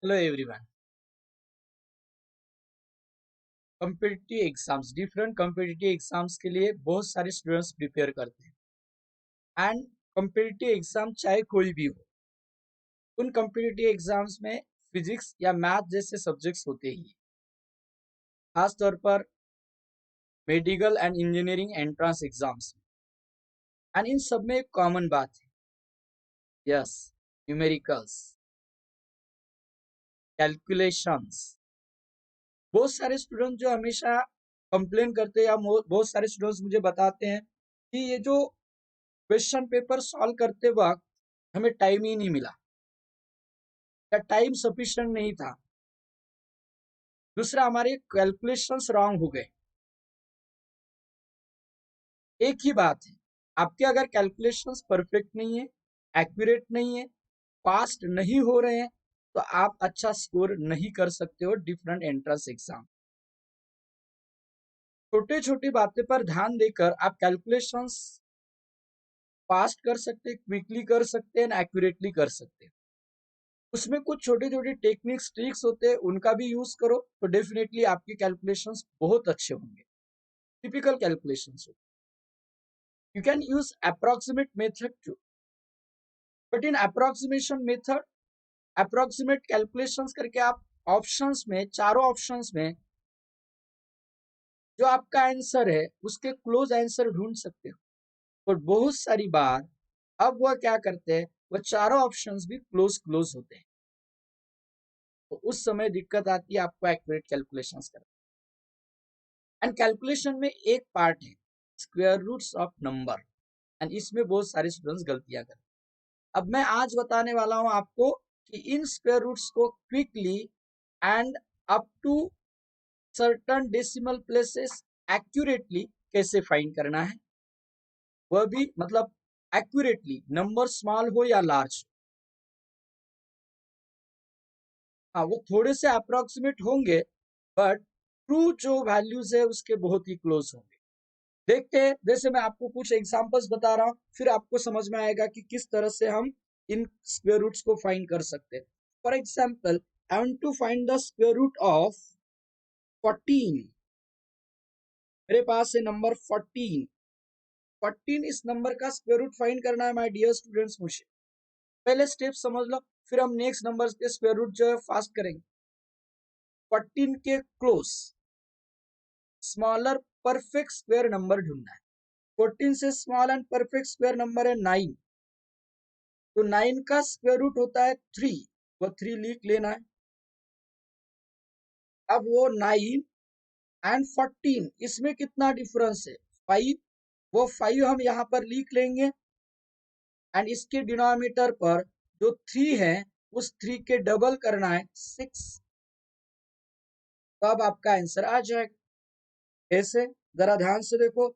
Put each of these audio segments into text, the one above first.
Hello everyone. Competitive exams, different competitive exams के लिए बहुत सारे स्टूडेंट्स प्रिपेयर करते हैं। एंड कॉम्पिटिटिव एग्जाम चाहे कोई भी हो, उन कॉम्पिटिटिव एग्जाम्स में फिजिक्स या मैथ जैसे सब्जेक्ट्स होते ही हैं। खास तौर पर medical and engineering entrance exams and in सब में एक कॉमन बात है, यस, न्यूमेरिकल्स, कैलकुलेशंस। बहुत सारे स्टूडेंट जो हमेशा कंप्लेन करते हैं या बहुत सारे स्टूडेंट्स मुझे बताते हैं कि ये जो क्वेश्चन पेपर सॉल्व करते वक्त हमें टाइम ही नहीं मिला या टाइम सफिशिएंट नहीं था। दूसरा, हमारे कैलकुलेशंस रॉन्ग हो गए। एक ही बात है, आपके अगर कैलकुलेशंस परफेक्ट नहीं है, एक्यूरेट नहीं है, फास्ट नहीं हो रहे हैं, तो आप अच्छा स्कोर नहीं कर सकते हो डिफरेंट एंट्रेंस एग्जाम। छोटे छोटी बातें पर ध्यान देकर आप कैलकुलेशंस फास्ट कर सकते हैं, क्विकली कर सकते हैं, एक्यूरेटली कर सकते हैं। उसमें कुछ छोटे छोटे टेक्निक्स ट्रिक्स होते हैं, उनका भी यूज करो तो डेफिनेटली आपके कैलकुलेशंस बहुत अच्छे होंगे। टिपिकल कैलकुलेशंस हो, you can use approximate method too, but in approximation method approximate calculations करके आप ऑप्शंस में, चारों ऑप्शंस में जो आपका आंसर है उसके क्लोज आंसर ढूंढ सकते हो। और बहुत सारी बार अब वह क्या करते हैं, वह चारों ऑप्शंस भी क्लोज क्लोज होते हैं, तो उस समय दिक्कत आती है आपको एक्यूरेट कैलकुलेशंस करना। एंड कैलकुलेशन में एक पार्ट है square roots of number, and इसमें बहुत सारे स्टूडेंट्स गलतियां करते हैं। अब मैं आज बताने वाला हूं आपको कि इन स्क्वायर रूट्स को quickly and up to certain decimal places accurately कैसे फाइंड करना है, वह भी मतलब एक्यूरेटली, नंबर स्मॉल हो या लार्ज। हाँ, वो थोड़े से अप्रोक्सीमेट होंगे, बट ट्रू जो वैल्यूज है उसके बहुत ही क्लोज होंगे। देखते हैं, जैसे मैं आपको कुछ एग्जांपल्स बता रहा हूँ, फिर आपको समझ में आएगा कि किस तरह से हम इन स्क्वायर रूट्स को फाइंड कर सकते हैं। For example, I want to find the square root of 14। मेरे पास है नंबर 14। 14 इस नंबर का स्क्वायर रूट फाइंड करना है माय डियर स्टूडेंट्स। मुझे पहले स्टेप समझ लो, फिर हम नेक्स्ट नंबर के स्क्वायर रूट जो है फास्ट करेंगे। 14 के close smaller perfect square number ढूंढना है। 14 से small and perfect square number है 9, तो 9 का स्क्वायर रूट होता है 3, वो 3 लिख लेना है। अब वो 9 एंड 14 इसमें कितना डिफरेंस है, 5, वो 5 हम यहाँ पर लिख लेंगे। एंड इसके डिनोमिनेटर पर जो 3 है उस 3 के डबल करना है 6, तो अब आपका आंसर आ जाएगा। ऐसे जरा ध्यान से देखो,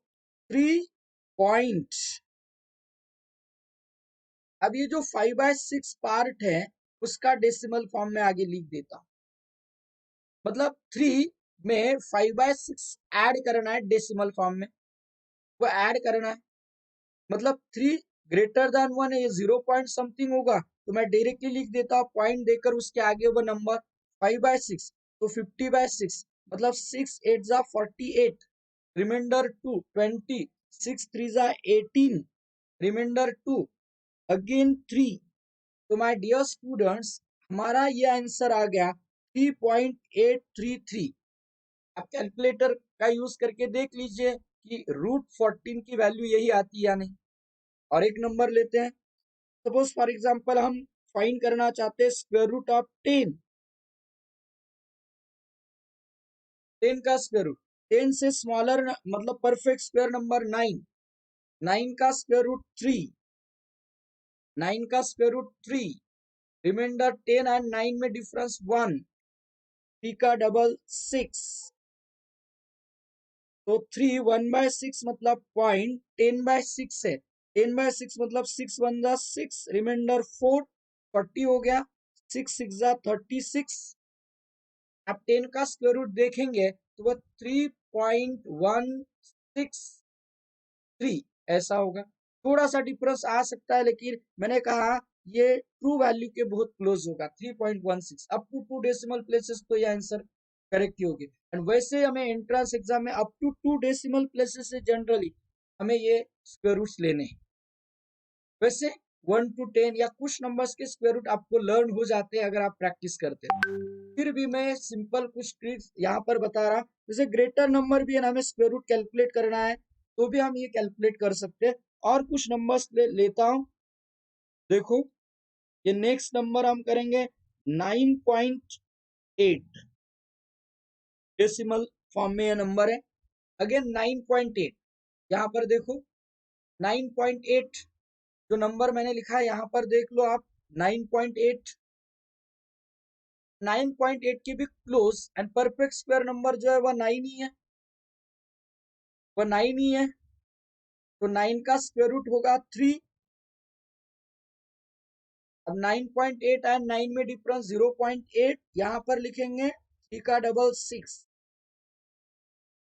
3 पॉइंट। अब ये जो 5/6 पार्ट है उसका डेसिमल फॉर्म में आगे लिख देता हूं। मतलब 3 में 5/6 ऐड करना है डेसिमल फॉर्म में, वो ऐड करना है। मतलब 3 ग्रेटर देन 1 है, ये 0 पॉइंट समथिंग होगा, तो मैं डायरेक्टली लिख देता हूँ पॉइंट देकर उसके आगे वो नंबर 5/6, तो 50/6, मतलब 6 8 जा 48, रिमाइंडर 2 20, 6 3 जा 18, रिमाइंडर 2, अगेन 3। तो माय डियर स्टूडेंट्स, हमारा ये आंसर आ गया 3.833। आप कैलकुलेटर का यूज करके देख लीजिए कि रूट 14 की वैल्यू यही आती है या नहीं। और एक नंबर लेते हैं, सपोज फॉर एग्जांपल हम फाइंड करना चाहते हैं स्क्वायर रूट ऑफ 10। 10 का स्क्वायर रूट, 10 से स्मॉलर मतलब परफेक्ट स्क्वायर नंबर 9, 9 का स्क्वायर रूट 3, 9 का स्क्वायर रूट 3, रिमाइंडर 10 एंड 9 में डिफरेंस 1, 3 का डबल 6, तो 3 1/6 मतलब पॉइंट, 10/6 है, 10/6 मतलब 6 1 जा 6, रिमाइंडर 4, 40 हो गया, 6 6 जा 36। आप 10 का स्क्वायर रूट देखेंगे तो वह 3.163 ऐसा होगा। थोड़ा सा डिफरेंस आ सकता है, लेकिन मैंने कहा ये ट्रू वैल्यू के बहुत क्लोज होगा 3.16 अप टू 2 डेसिमल प्लेसेस, तो ये आंसर करेक्ट ही होगी। एंड वैसे हमें एंट्रेंस एग्जाम में अप टू 2 डेसिमल प्लेसेस से जनरली हमें ये स्क्वायर रूट्स लेने हैं। वैसे 1 to 10 या कुछ नंबर्स के स्क्वायर रूट आपको लर्न हो जाते हैं अगर आप प्रैक्टिस करते हैं। फिर भी मैं सिंपल कुछ ट्रिक्स यहाँ पर बता रहा, जैसे ग्रेटर नंबर भी है ना, हमें स्क्वायर रूट कैलकुलेट करना है तो भी हम ये कैलकुलेट कर सकते हैं। और कुछ नंबर्स लेता हूँ, देखो ये नेक्स्ट नंबर हम करेंगे 9.8 डेसिमल फॉर्म में ये नंबर है। अगेन 9.8, यहाँ पर देखो 9.8 जो नंबर मैंने लिखा है यहाँ पर देख लो आप 9.8, 9.8 की भी close and perfect square number जो है वह 9 ही है, वह 9 ही है। तो 9 का स्क्वायर रूट होगा 3। अब 9.8 एंड 9 में डिफरेंस 0.8, यहाँ पर लिखेंगे 3 का डबल 6।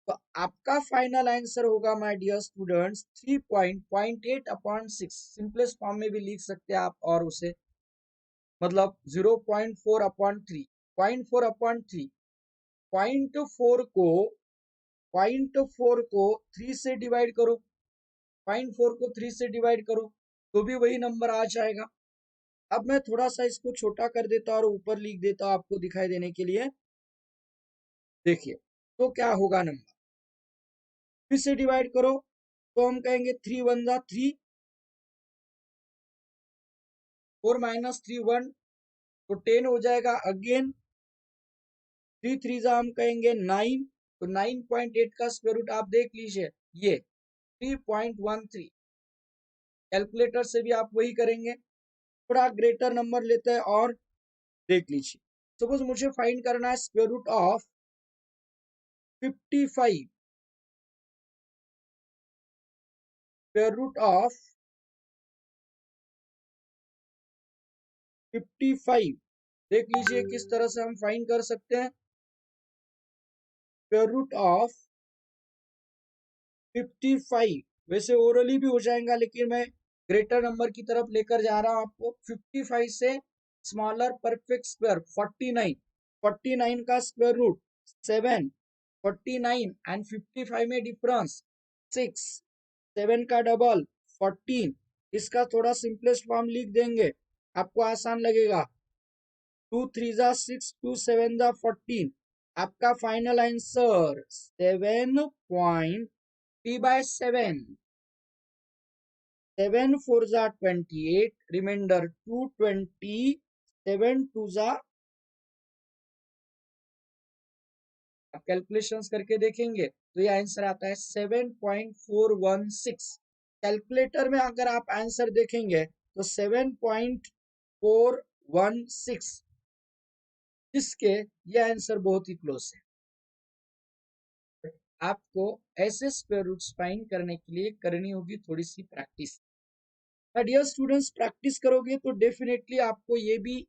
तो आपका फाइनल आंसर होगा my dear students 3.8 upon 6। Simplest form में भी लिख सकते हैं आप, और उसे मतलब 0.4 अपॉन 3, 0.4 अपॉन 3, 0.4 को 0.4 को 3 से डिवाइड करो, 0.4 को 3 से डिवाइड करो तो भी वही नंबर आ जाएगा। अब मैं थोड़ा सा इसको छोटा कर देता हूँ और ऊपर लिख देता हूँ आपको दिखाई देने के लिए। देखिए तो क्या होगा, नंबर 3 से डिवाइड करो तो हम कहेंगे 3 1 जा 3, 4 माइनस 3 1, तो 10 हो जाएगा। अगेन 3 3 जा हम कहेंगे 9, तो 9.8 का स्क्वायर रूट आप देख लीजिए ये 3.13। कैलकुलेटर से भी आप वही करेंगे, थोड़ा ग्रेटर नंबर लेते हैं और देख लीजिए। सपोज मुझे फाइंड करना है square root of 55, square root of 55 देख लीजिए किस तरह से हम फाइंड कर सकते हैं। स्क्वायर रूट ऑफ 55 वैसे ओरली भी हो जाएगा, लेकिन मैं ग्रेटर नंबर की तरफ लेकर जा रहा हूं आपको। 55 से स्मॉलर परफेक्ट स्क्वायर 49, 49 का स्क्वायर रूट 7, 49 एंड 55 में डिफरेंस 6, 7 का डबल 14। इसका थोड़ा सिंपलेस्ट फॉर्म लिख देंगे, आपको आसान लगेगा। 2 3 जा 6, 2 7 जा 14। आपका फाइनल आंसर 7.3/7, 7 4 जा 28, रिमाइंडर 220, 7 2 जा, आप कैलकुलेशंस करके देखेंगे तो ये आंसर आता है 7.416। कैलकुलेटर में अगर आप आंसर देखेंगे तो 7.416, जिसके ये आंसर बहुत ही क्लोज है। आपको ऐसे स्क्वायर रूट्स फाइंड करने के लिए करनी होगी थोड़ी सी प्रैक्टिस। डियर स्टूडेंट्स, प्रैक्टिस करोगे तो डेफिनेटली आपको ये भी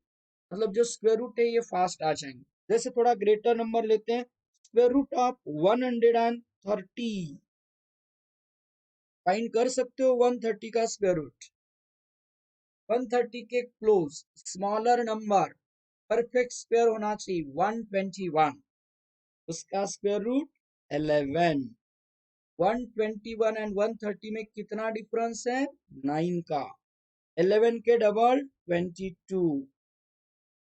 मतलब जो स्क्वायर रूट है ये फास्ट आ जाएंगे। जैसे थोड़ा ग्रेटर नंबर लेते हैं, स्क्वायर रूट ऑफ 130 फाइंड कर सकते हो। 130 का स्क्वायर रूट, 130 के close smaller number perfect square होना चाहिए 121, उसका स्क्वायर रूट 11। 121 एंड 130 में कितना डिफरेंस है, 9 का। 11 के डबल 22,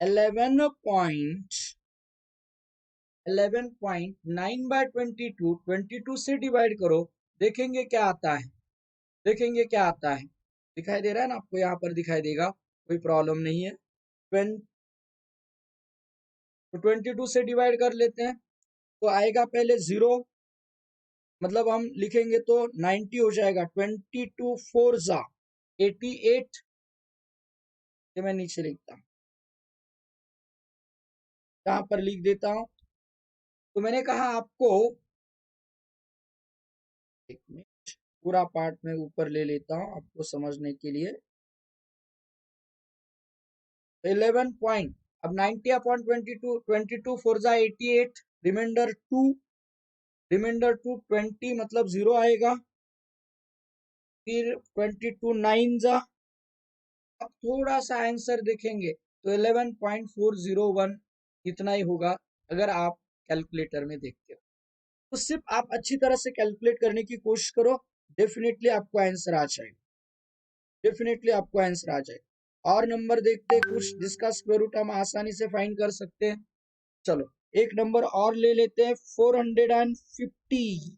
11.9/22, 22 से डिवाइड करो, देखेंगे क्या आता है, देखेंगे क्या आता है। दिखाई दे रहा है ना आपको, यहाँ पर दिखाई देगा, कोई प्रॉब्लम नहीं है। 22 से डिवाइड कर लेते हैं तो आएगा पहले 0, मतलब हम लिखेंगे तो 90 हो जाएगा। 22 4 जा 88, ये मैं नीचे लिखता हूँ, यहाँ पर लिख देता हूँ। तो मैंने कहा आपको, एक मिनट, पूरा पार्ट में ऊपर ले लेता हूँ आपको समझने के लिए। 11 पॉइंट, अब 90 अपॉन 22, 22 4 जा 88, रिमाइंडर 2, रिमाइंडर 2 20 मतलब 0 आएगा। फिर 22 9 जा अब थोड़ा सा आंसर देखेंगे तो 11.401 इतना ही होगा अगर आप कैलकुलेटर में देखते हो। तो सिर्फ आप अच्छी तरह से कैलकुलेट करने की कोशिश करो, डेफिनेटली आपको आंसर आ जाएगा, डेफिनेटली आपको आंसर आ जाएगा। और नंबर देखते हैं कुछ जिसका स्क्वायर रूट हम आसानी से फाइंड कर सकते हैं। चलो एक नंबर और ले लेते हैं, 450।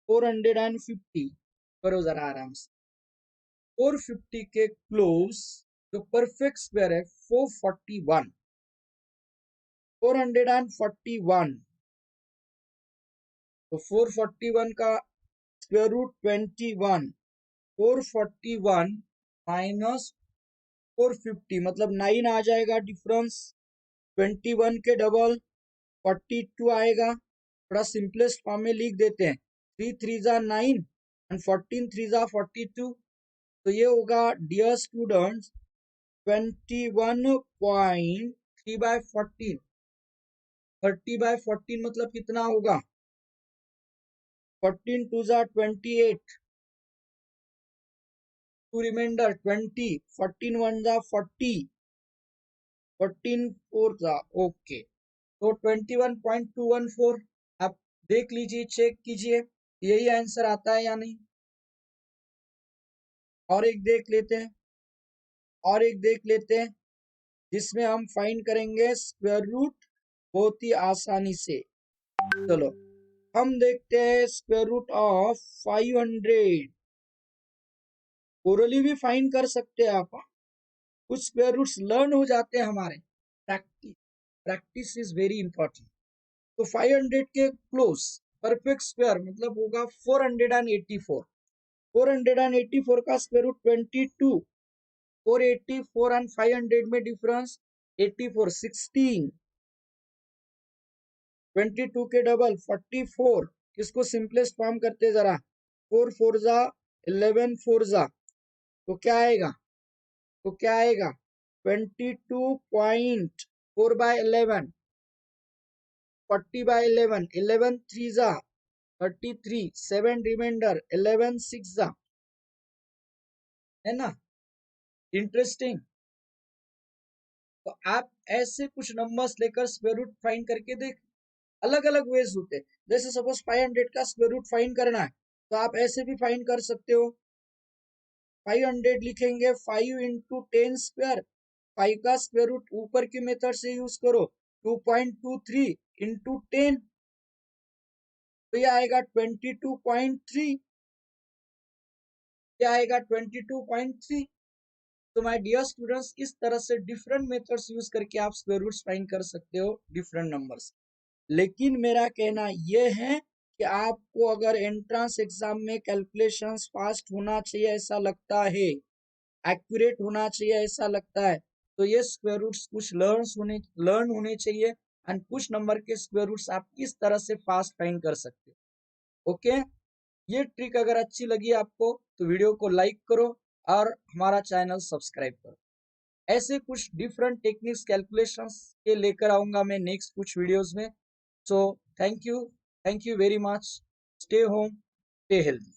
450 करो जरा आराम से। 450 के क्लोज जो परफेक्ट स्क्वायर है 441। 441 तो 441 का स्क्वायर रूट 21। 441 माइनस 450 मतलब 9 आ जाएगा डिफरेंस। 21 के डबल 42 आएगा। थोड़ा सिंपलेस्ट फॉर्म में लिख देते हैं, 3 3 जा 9 एंड 14 3 जा 42। तो ये होगा डियर स्टूडेंट्स 21.3/14। 30/14 मतलब कितना होगा? 14 2 जा 28, टू रिमाइंडर 20, 14 1 जा 40, 14 4 जा ओके। तो 21.214 आप देख लीजिए, चेक कीजिए यही आंसर आता है या नहीं। और एक देख लेते हैं, और एक देख लेते हैं जिसमें हम फाइंड करेंगे स्क्वायर रूट बहुत ही आसानी से। चलो हम देखते हैं स्क्वायर रूट ऑफ 500। ओरली भी फाइंड कर सकते हैं आप, कुछ स्क्वायर रूट्स लर्न हो जाते हैं हमारे। Practice, practice is very important. तो 500 के क्लोज परफेक्ट स्क्वायर मतलब होगा 484। 484 का स्क्वायर रूट 22। 484 एंड 500 में डिफरेंस 84, 16। 22 के डबल 44। इसको सिंपलेस्ट फॉर्म करते जरा, 4 4 जा 11 4 जा तो क्या आएगा? तो क्या आएगा? 22.4/11, 40/11, 11 3 जा 33, 7 रिमाइंडर 11 6 जा, है ना? इंटरेस्टिंग। तो आप ऐसे कुछ नंबर्स लेकर स्क्वायर रूट फाइंड करके देख, अलग अलग वेज होते हैं। जैसे सपोज 500 का स्क्वायर रूट फाइंड करना है तो आप ऐसे भी फाइंड कर सकते हो। 500 लिखेंगे 5 इंटू 10 स्क्वायर, 5 का स्क्वायर रूट ऊपर के मेथड से यूज करो 2.23 इंटू 10 तो ये आएगा 22.3। क्या आएगा? 22.3। तो माय डियर स्टूडेंट्स इस तरह से डिफरेंट मेथड्स यूज करके आप स्क्वायर रूट्स फाइंड कर सकते हो डिफरेंट नंबर्स। लेकिन मेरा कहना यह है कि आपको अगर एंट्रेंस एग्जाम में कैलकुलेशंस फास्ट होना चाहिए ऐसा लगता है, एक्यूरेट होना चाहिए ऐसा लगता है, तो ये स्क्वायर रूट्स कुछ लर्न होने चाहिए एंड कुछ नंबर के स्क्वायर रूट्स आप इस तरह से फास्ट फाइंड कर सकते हो। ओके, ये ट्रिक अगर अच्छी लगी आपको तो वीडियो को लाइक करो और हमारा चैनल सब्सक्राइब करो। ऐसे कुछ डिफरेंट टेक्निक्स कैलकुलेशंस के लेकर आऊंगा मैं नेक्स्ट कुछ वीडियोस में। So thank you very much. Stay home, stay healthy.